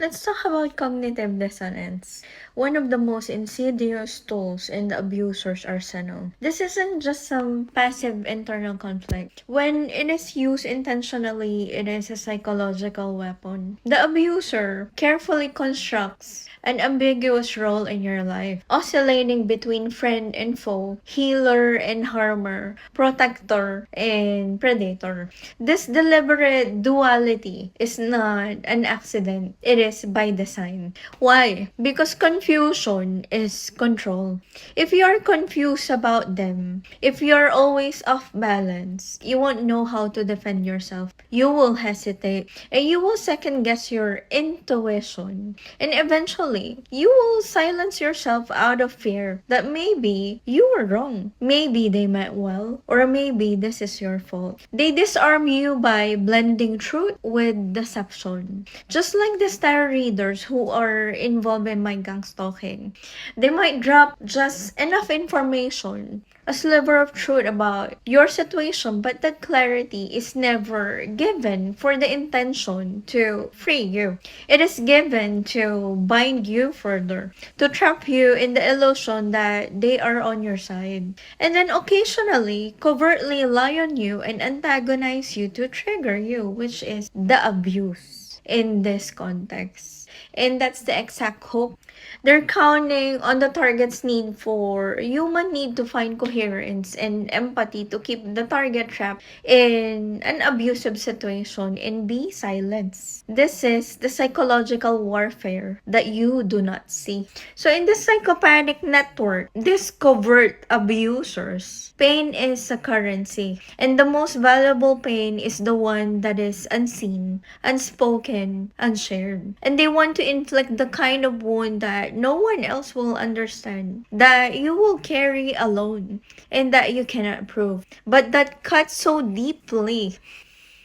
Let's talk about cognitive dissonance, one of the most insidious tools in the abuser's arsenal. This isn't just some passive internal conflict. When it is used intentionally, it is a psychological weapon. The abuser carefully constructs an ambiguous role in your life, oscillating between friend and foe, healer and harmer, protector and predator. This deliberate duality is not an accident. It is by design. Why? Because confusion is control. If you are confused about them, if you are always off balance, you won't know how to defend yourself. You will hesitate and you will second guess your intuition. And eventually, you will silence yourself out of fear that maybe you were wrong. Maybe they meant well, or maybe this is your fault. They disarm you by blending truth with deception. Just like the star readers who are involved in my gang stalking. They might drop just enough information, a sliver of truth about your situation, but that clarity is never given for the intention to free you. It is given to bind you further, to trap you in the illusion that they are on your side, and then occasionally covertly lie on you and antagonize you to trigger you, which is the abuse in this context. And that's the exact hope. They're counting on the target's need for human need to find coherence and empathy to keep the target trapped in an abusive situation and be silenced. This is the psychological warfare that you do not see. So in this psychopathic network, these covert abusers, pain is a currency. And the most valuable pain is the one that is unseen, unspoken, unshared. And they want to inflict the kind of wound that no one else will understand, that you will carry alone, and that you cannot prove, but that cuts so deeply,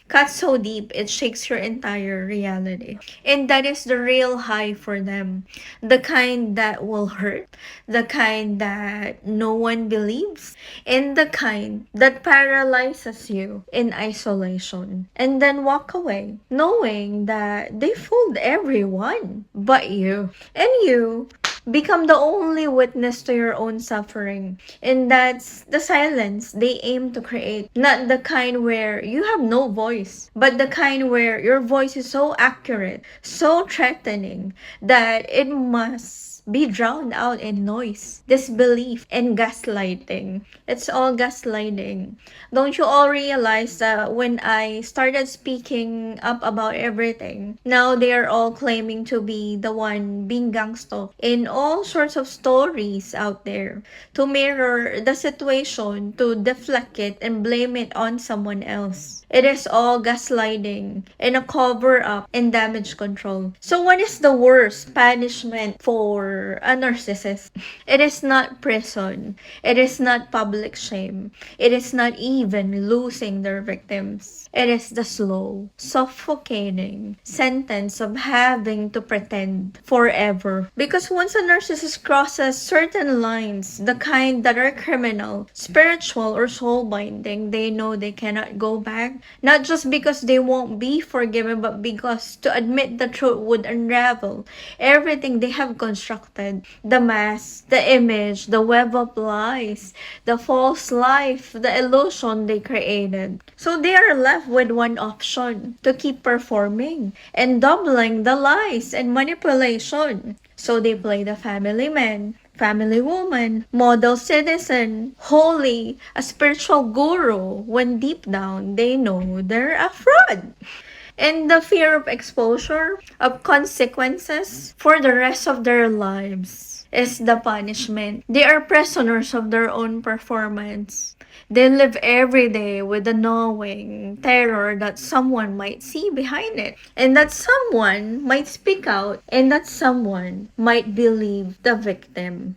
it shakes your entire reality. And that is the real high for them. The kind that will hurt, the kind that no one believes, and the kind that paralyzes you in isolation. And then walk away, knowing that they fooled everyone but you. And you become the only witness to your own suffering. And that's the silence they aim to create. Not the kind where you have no voice, but the kind where your voice is so accurate, so threatening, that it must be drowned out in noise, disbelief, and gaslighting. It's all gaslighting. Don't you all realize that when I started speaking up about everything, now they are all claiming to be the one being gangstalked in all sorts of stories out there to mirror the situation, to deflect it and blame it on someone else. It is all gaslighting and a cover up and damage control. So what is the worst punishment for a narcissist? It is not prison. It is not public shame. It is not even losing their victims. It is the slow, suffocating sentence of having to pretend forever. Because once a narcissist crosses certain lines, the kind that are criminal, spiritual, or soul-binding, they know they cannot go back. Not just because they won't be forgiven, but because to admit the truth would unravel everything they have constructed. The mask, the image, the web of lies, the false life, the illusion they created. So they are left with one option: to keep performing and doubling the lies and manipulation. So they play the family man, family woman, model citizen, holy, a spiritual guru, when deep down they know they're a fraud. And the fear of exposure, of consequences for the rest of their lives is the punishment. They are prisoners of their own performance. They live every day with the knowing terror that someone might see behind it, and that someone might speak out, and that someone might believe the victim.